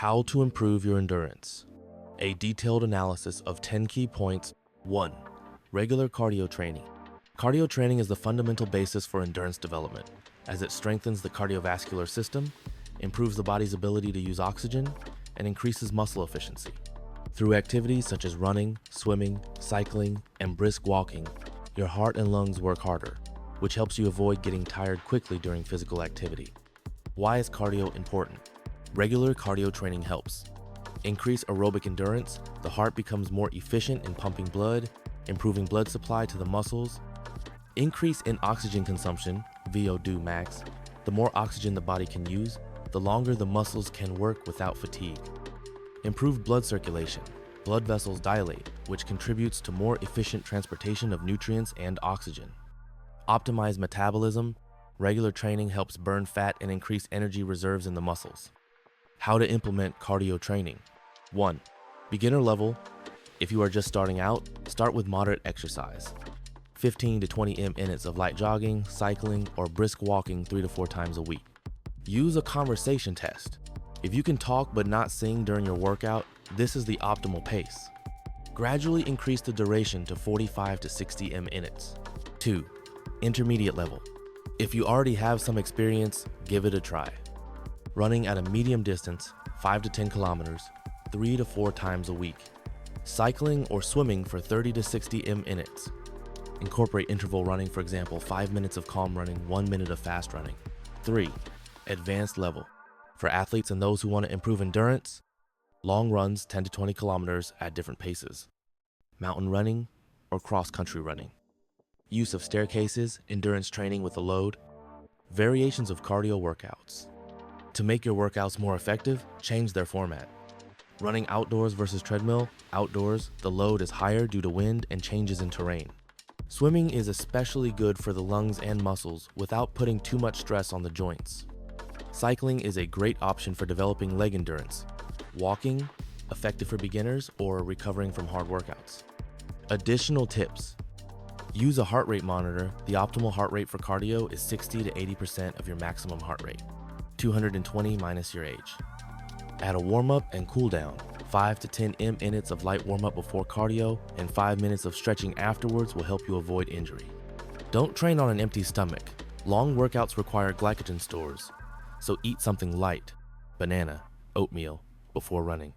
How to improve your endurance. A detailed analysis of 10 key points. 1. Regular cardio training. Cardio training is the fundamental basis for endurance development, as it strengthens the cardiovascular system, improves the body's ability to use oxygen, and increases muscle efficiency. Through activities such as running, swimming, cycling, and brisk walking, your heart and lungs work harder, which helps you avoid getting tired quickly during physical activity. Why is cardio important? Regular cardio training helps. Increase aerobic endurance, the heart becomes more efficient in pumping blood, improving blood supply to the muscles. Increase in oxygen consumption, VO2 max. The more oxygen the body can use, the longer the muscles can work without fatigue. Improved blood circulation. Blood vessels dilate, which contributes to more efficient transportation of nutrients and oxygen. Optimize metabolism. Regular training helps burn fat and increase energy reserves in the muscles. How to implement cardio training. 1. Beginner level. If you are just starting out, start with moderate exercise. 15 to 20 minutes of light jogging, cycling, or brisk walking 3 to 4 times a week. Use a conversation test. If you can talk but not sing during your workout, this is the optimal pace. Gradually increase the duration to 45 to 60 minutes. 2. Intermediate level. If you already have some experience, give it a try. Running at a medium distance, 5 to 10 kilometers, 3 to 4 times a week. Cycling or swimming for 30 to 60 minutes. Incorporate interval running, for example, 5 minutes of calm running, 1 minute of fast running. 3. Advanced level. For athletes and those who want to improve endurance, long runs 10 to 20 kilometers at different paces. Mountain running or cross-country running. Use of staircases, endurance training with a load. Variations of cardio workouts. To make your workouts more effective, change their format. Running outdoors versus treadmill. Outdoors, the load is higher due to wind and changes in terrain. Swimming is especially good for the lungs and muscles without putting too much stress on the joints. Cycling is a great option for developing leg endurance. Walking, effective for beginners or recovering from hard workouts. Additional tips. Use a heart rate monitor. The optimal heart rate for cardio is 60 to 80% of your maximum heart rate. 220 minus your age. Add a warm-up and cool down. 5 to 10 minutes of light warm-up before cardio and 5 minutes of stretching afterwards will help you avoid injury. Don't train on an empty stomach. Long workouts require glycogen stores, so eat something light, banana, oatmeal, before running.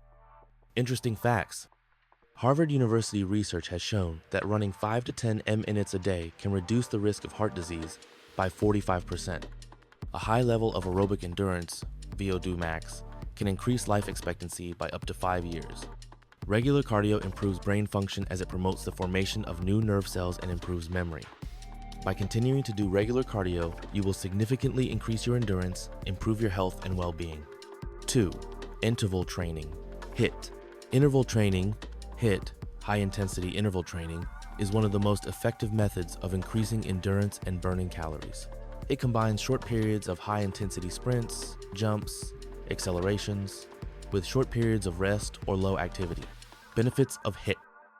Interesting facts. Harvard University research has shown that running 5 to 10 minutes a day can reduce the risk of heart disease by 45%. A high level of aerobic endurance, VO2 max, can increase life expectancy by up to 5 years. Regular cardio improves brain function as it promotes the formation of new nerve cells and improves memory. By continuing to do regular cardio, you will significantly increase your endurance, improve your health and well-being. 2. Interval training. HIIT. Interval training, HIIT, high-intensity interval training, is one of the most effective methods of increasing endurance and burning calories. It combines short periods of high-intensity sprints, jumps, accelerations, with short periods of rest or low activity. Benefits of HIIT.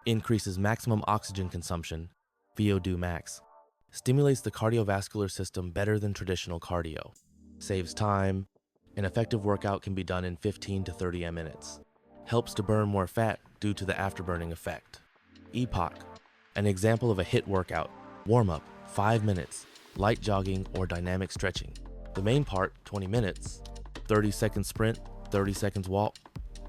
Increases maximum oxygen consumption, VO2 max. Stimulates the cardiovascular system better than traditional cardio. Saves time. An effective workout can be done in 15 to 30 minutes. Helps to burn more fat due to the afterburning effect. EPOC. An example of a HIIT workout. Warm-up, 5 minutes. Light jogging or dynamic stretching. The main part, 20 minutes. 30-second sprint, 30 seconds walk.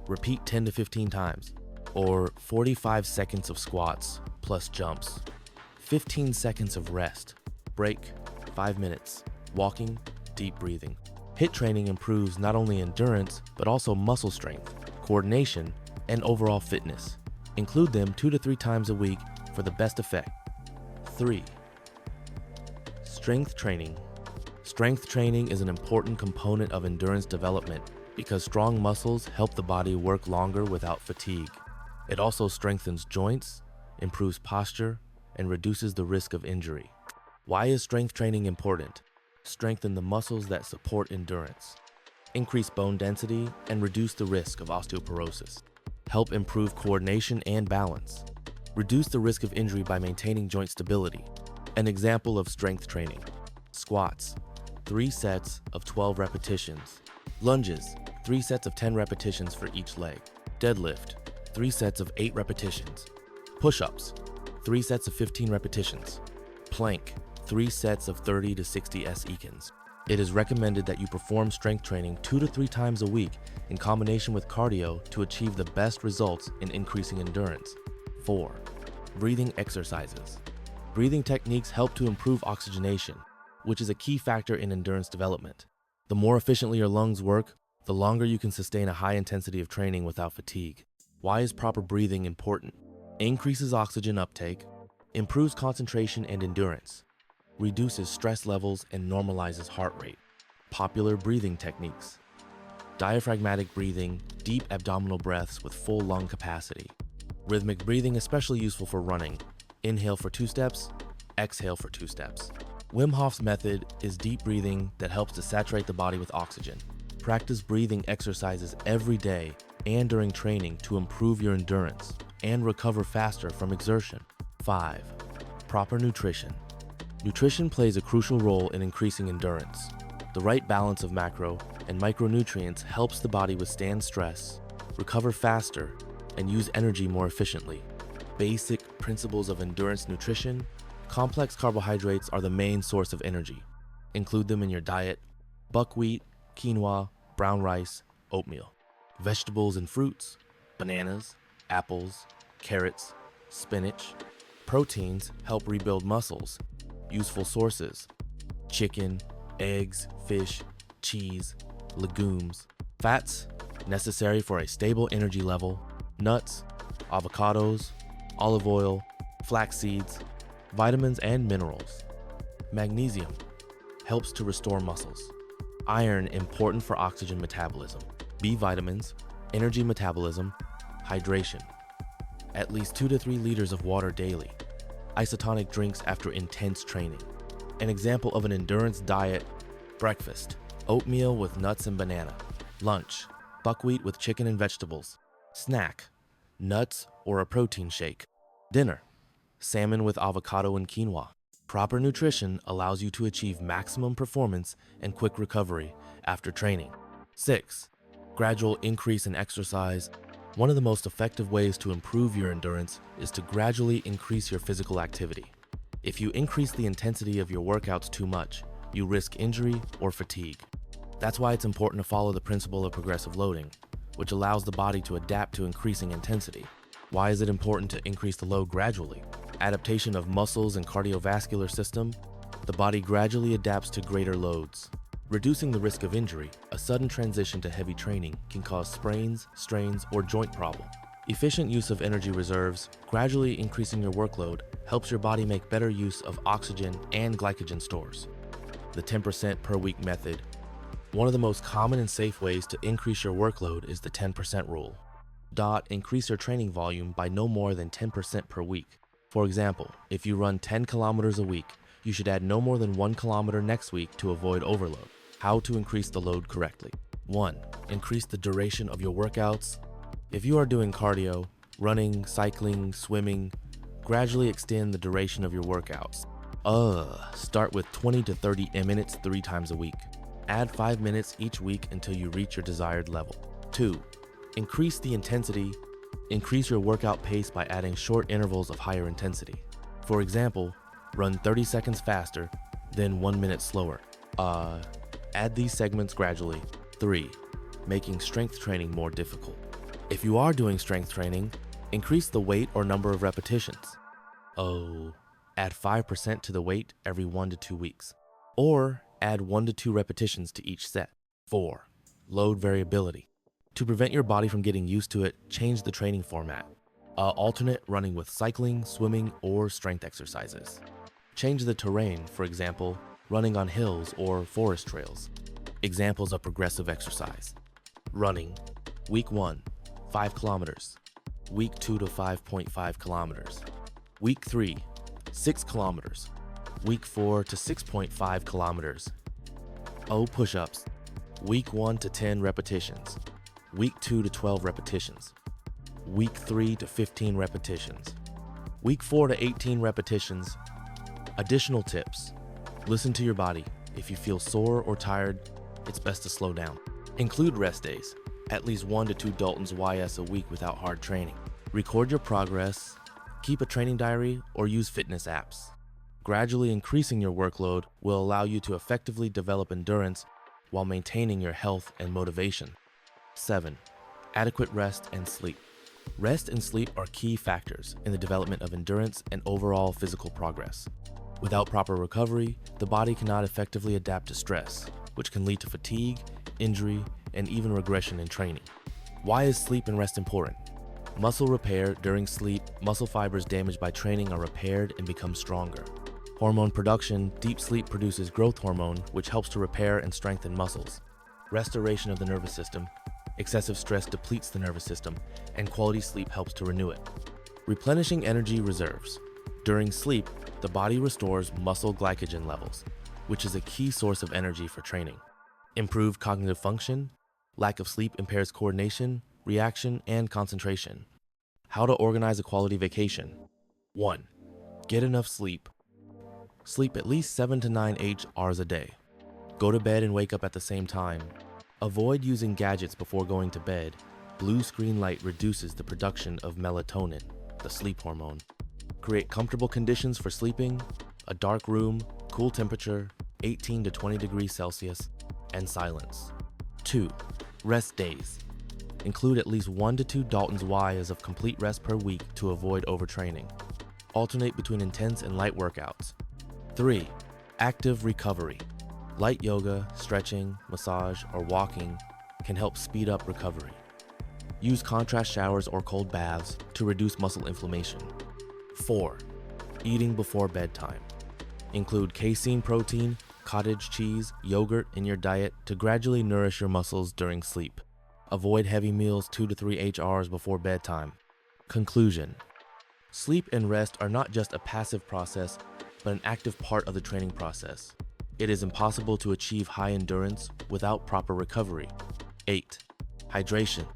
Repeat 10 to 15 times. Or 45 seconds of squats plus jumps. 15 seconds of rest. Break, 5 minutes. Walking, deep breathing. HIIT training improves not only endurance, but also muscle strength, coordination, and overall fitness. Include them 2 to 3 times a week for the best effect. 3. Strength training. Strength training is an important component of endurance development because strong muscles help the body work longer without fatigue. It also strengthens joints, improves posture, and reduces the risk of injury. Why is strength training important? Strengthen the muscles that support endurance. Increase bone density and reduce the risk of osteoporosis. Help improve coordination and balance. Reduce the risk of injury by maintaining joint stability. An example of strength training. Squats, 3 sets of 12 repetitions. Lunges, 3 sets of 10 repetitions for each leg. Deadlift, 3 sets of 8 repetitions. Push-ups, 3 sets of 15 repetitions. Plank, 3 sets of 30 to 60 seconds. It is recommended that you perform strength training 2 to 3 times a week in combination with cardio to achieve the best results in increasing endurance. 4. Breathing exercises. Breathing techniques help to improve oxygenation, which is a key factor in endurance development. The more efficiently your lungs work, the longer you can sustain a high intensity of training without fatigue. Why is proper breathing important? Increases oxygen uptake, improves concentration and endurance, reduces stress levels and normalizes heart rate. Popular breathing techniques. Diaphragmatic breathing, deep abdominal breaths with full lung capacity. Rhythmic breathing, especially useful for running. Inhale for 2 steps, exhale for 2 steps. Wim Hof's method is deep breathing that helps to saturate the body with oxygen. Practice breathing exercises every day and during training to improve your endurance and recover faster from exertion. 5. Proper nutrition. Nutrition plays a crucial role in increasing endurance. The right balance of macro and micronutrients helps the body withstand stress, recover faster, and use energy more efficiently. Basic principles of endurance nutrition. Complex carbohydrates are the main source of energy. Include them in your diet: buckwheat, quinoa, brown rice, oatmeal. Vegetables and fruits: bananas, apples, carrots, spinach. Proteins help rebuild muscles. Useful sources: chicken, eggs, fish, cheese, legumes. Fats, necessary for a stable energy level: nuts, avocados, olive oil, flax seeds. Vitamins and minerals. Magnesium, helps to restore muscles. Iron, important for oxygen metabolism. B vitamins, energy metabolism, hydration. At least 2 to 3 liters of water daily. Isotonic drinks after intense training. An example of an endurance diet: breakfast, oatmeal with nuts and banana. Lunch, buckwheat with chicken and vegetables. Snack, nuts or a protein shake. Dinner, salmon with avocado and quinoa. Proper nutrition allows you to achieve maximum performance and quick recovery after training. 6. Gradual increase in exercise. One of the most effective ways to improve your endurance is to gradually increase your physical activity. If you increase the intensity of your workouts too much, you risk injury or fatigue. That's why it's important to follow the principle of progressive loading, which allows the body to adapt to increasing intensity. Why is it important to increase the load gradually? Adaptation of muscles and cardiovascular system. The body gradually adapts to greater loads. Reducing the risk of injury, a sudden transition to heavy training can cause sprains, strains, or joint problem. Efficient use of energy reserves. Gradually increasing your workload helps your body make better use of oxygen and glycogen stores. The 10% per week method. One of the most common and safe ways to increase your workload is the 10% rule. Increase your training volume by no more than 10% per week. For example, if you run 10 kilometers a week, you should add no more than 1 kilometer next week to avoid overload. How to increase the load correctly. 1. Increase the duration of your workouts. If you are doing cardio, running, cycling, swimming, gradually extend the duration of your workouts. Start with 20 to 30 minutes 3 times a week. Add 5 minutes each week until you reach your desired level. 2. Increase the intensity. Increase your workout pace by adding short intervals of higher intensity. For example, run 30 seconds faster, then 1 minute slower. Add these segments gradually. 3. Making strength training more difficult. If you are doing strength training, increase the weight or number of repetitions. Add 5% to the weight every 1 to 2 weeks. Or add 1 to 2 repetitions to each set. 4. Load variability. To prevent your body from getting used to it, change the training format. Alternate running with cycling, swimming, or strength exercises. Change the terrain, for example, running on hills or forest trails. Examples of progressive exercise. Running. Week 1, 5 kilometers. Week 2 to 5.5 kilometers. Week 3, 6 kilometers. Week 4 to 6.5 kilometers. Push-ups. Week 1 to 10 repetitions. Week 2 to 12 repetitions. Week 3 to 15 repetitions. Week 4 to 18 repetitions. Additional tips. Listen to your body. If you feel sore or tired, it's best to slow down. Include rest days, at least 1 to 2 Dalton's YS a week without hard training. Record your progress, keep a training diary, or use fitness apps. Gradually increasing your workload will allow you to effectively develop endurance while maintaining your health and motivation. 7. Adequate rest and sleep. Rest and sleep are key factors in the development of endurance and overall physical progress. Without proper recovery, the body cannot effectively adapt to stress, which can lead to fatigue, injury, and even regression in training. Why is sleep and rest important? Muscle repair during sleep, muscle fibers damaged by training are repaired and become stronger. Hormone production, deep sleep produces growth hormone, which helps to repair and strengthen muscles. Restoration of the nervous system. Excessive stress depletes the nervous system, and quality sleep helps to renew it. Replenishing energy reserves. During sleep, the body restores muscle glycogen levels, which is a key source of energy for training. Improved cognitive function. Lack of sleep impairs coordination, reaction, and concentration. How to organize a quality vacation. 1. Get enough sleep. Sleep at least 7 to 9 hours a day. Go to bed and wake up at the same time. Avoid using gadgets before going to bed. Blue screen light reduces the production of melatonin, the sleep hormone. Create comfortable conditions for sleeping, a dark room, cool temperature, 18 to 20 degrees Celsius, and silence. 2. Rest days. Include at least 1 to 2 Dalton's YS of complete rest per week to avoid overtraining. Alternate between intense and light workouts. 3. Active recovery. Light yoga, stretching, massage, or walking can help speed up recovery. Use contrast showers or cold baths to reduce muscle inflammation. 4. Eating before bedtime. Include casein protein, cottage cheese, yogurt in your diet to gradually nourish your muscles during sleep. Avoid heavy meals 2 to 3 hours before bedtime. Conclusion. Sleep and rest are not just a passive process, but an active part of the training process. It is impossible to achieve high endurance without proper recovery. 8. Hydration.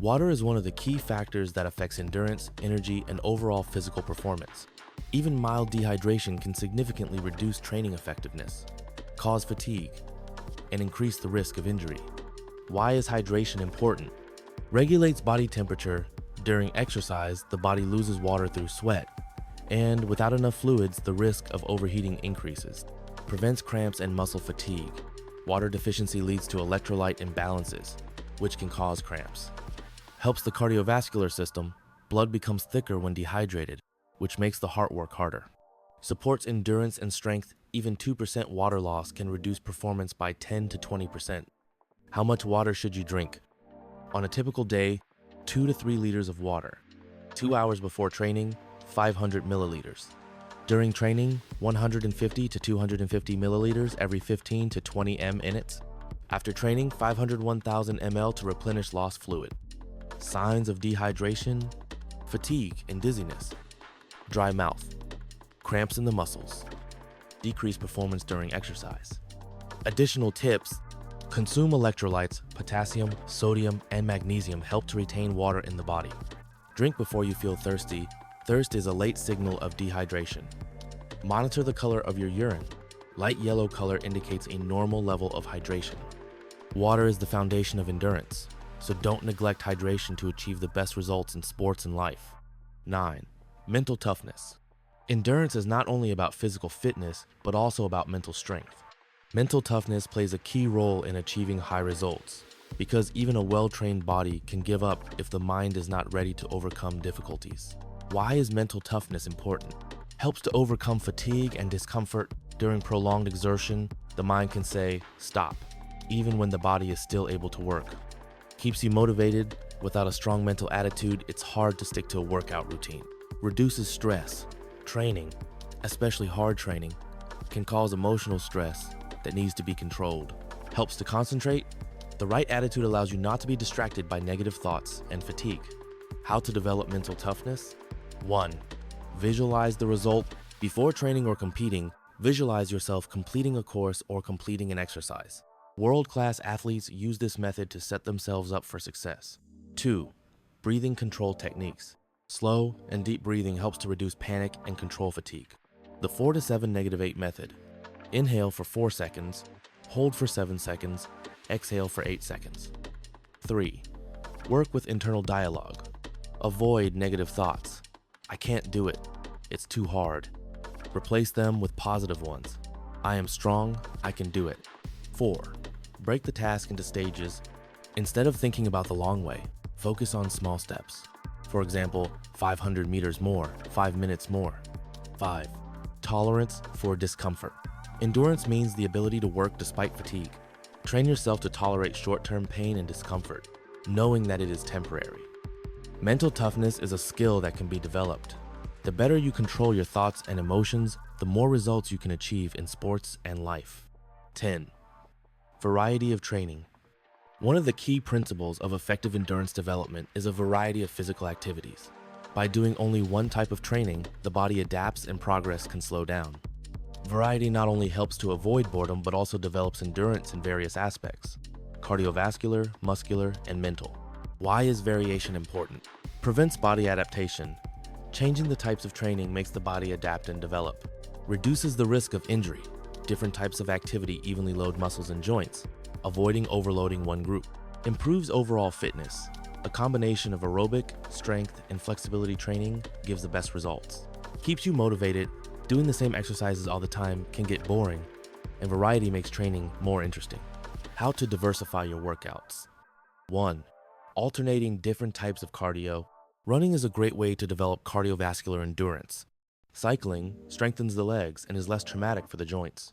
Water is one of the key factors that affects endurance, energy, and overall physical performance. Even mild dehydration can significantly reduce training effectiveness, cause fatigue, and increase the risk of injury. Why is hydration important? Regulates body temperature. During exercise, the body loses water through sweat, and without enough fluids, the risk of overheating increases. Prevents cramps and muscle fatigue. Water deficiency leads to electrolyte imbalances, which can cause cramps. Helps the cardiovascular system. Blood becomes thicker when dehydrated, which makes the heart work harder. Supports endurance and strength. Even 2% water loss can reduce performance by 10 to 20%. How much water should you drink? On a typical day, 2 to 3 liters of water. 2 hours before training, 500 milliliters. During training, 150 to 250 milliliters every 15 to 20 minutes. After training, 501,000 ml to replenish lost fluid. Signs of dehydration: fatigue and dizziness, dry mouth, cramps in the muscles, decreased performance during exercise. Additional tips: consume electrolytes. Potassium, sodium, and magnesium help to retain water in the body. Drink before you feel thirsty. Thirst is a late signal of dehydration. Monitor the color of your urine. Light yellow color indicates a normal level of hydration. Water is the foundation of endurance, so don't neglect hydration to achieve the best results in sports and life. 9. Mental toughness. Endurance is not only about physical fitness, but also about mental strength. Mental toughness plays a key role in achieving high results, because even a well-trained body can give up if the mind is not ready to overcome difficulties. Why is mental toughness important? Helps to overcome fatigue and discomfort. During prolonged exertion, the mind can say, stop, even when the body is still able to work. Keeps you motivated. Without a strong mental attitude, it's hard to stick to a workout routine. Reduces stress. Training, especially hard training, can cause emotional stress that needs to be controlled. Helps to concentrate. The right attitude allows you not to be distracted by negative thoughts and fatigue. How to develop mental toughness? 1. Visualize the result. Before training or competing, visualize yourself completing a course or completing an exercise. World-class athletes use this method to set themselves up for success. 2. Breathing control techniques. Slow and deep breathing helps to reduce panic and control fatigue. The 4 to 7 -8 method. Inhale for 4 seconds, hold for 7 seconds, Exhale for 8 seconds. 3. Work with internal dialogue. Avoid negative thoughts. I can't do it. It's too hard. Replace them with positive ones. I am strong. I can do it. 4. Break the task into stages. Instead of thinking about the long way, focus on small steps. For example, 500 meters more, 5 minutes more. 5. Tolerance for discomfort. Endurance means the ability to work despite fatigue. Train yourself to tolerate short-term pain and discomfort, knowing that it is temporary. Mental toughness is a skill that can be developed. The better you control your thoughts and emotions, the more results you can achieve in sports and life. 10. Variety of training. One of the key principles of effective endurance development is a variety of physical activities. By doing only one type of training, the body adapts and progress can slow down. Variety not only helps to avoid boredom, but also develops endurance in various aspects: cardiovascular, muscular, and mental. Why is variation important? Prevents body adaptation. Changing the types of training makes the body adapt and develop. Reduces the risk of injury. Different types of activity evenly load muscles and joints, avoiding overloading one group. Improves overall fitness. A combination of aerobic, strength, and flexibility training gives the best results. Keeps you motivated. Doing the same exercises all the time can get boring, and variety makes training more interesting. How to diversify your workouts. 1. Alternating different types of cardio. Running is a great way to develop cardiovascular endurance. Cycling strengthens the legs and is less traumatic for the joints.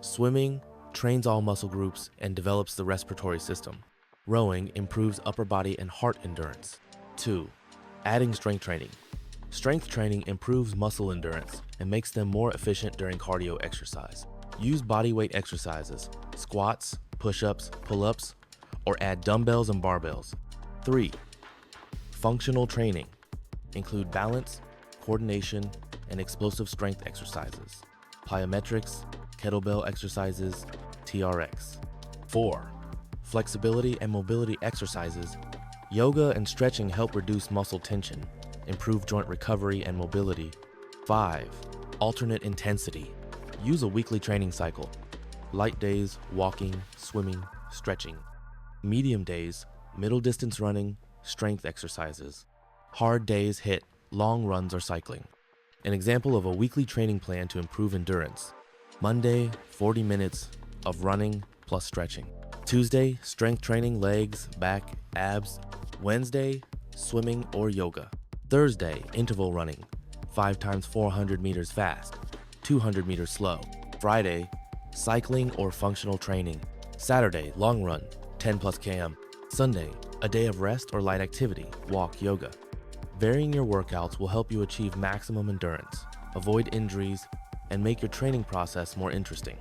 Swimming trains all muscle groups and develops the respiratory system. Rowing improves upper body and heart endurance. 2. Adding strength training. Strength training improves muscle endurance and makes them more efficient during cardio exercise. Use bodyweight exercises, squats, push-ups, pull-ups, or add dumbbells and barbells. 3. Functional training. Include balance, coordination, and explosive strength exercises, plyometrics, kettlebell exercises, TRX. 4. Flexibility and mobility exercises. Yoga and stretching help reduce muscle tension, improve joint recovery and mobility. 5. Alternate intensity. Use a weekly training cycle. Light days, walking, swimming, stretching. Medium days, middle distance running, strength exercises. Hard days hit long runs or cycling. An example of a weekly training plan to improve endurance. Monday, 40 minutes of running plus stretching. Tuesday, strength training, legs, back, abs. Wednesday, swimming or yoga. Thursday, interval running, 5 times 400 meters fast, 200 meters slow. Friday, cycling or functional training. Saturday, long run, 10 plus km. Sunday, a day of rest or light activity, walk, yoga. Varying your workouts will help you achieve maximum endurance, avoid injuries, and make your training process more interesting.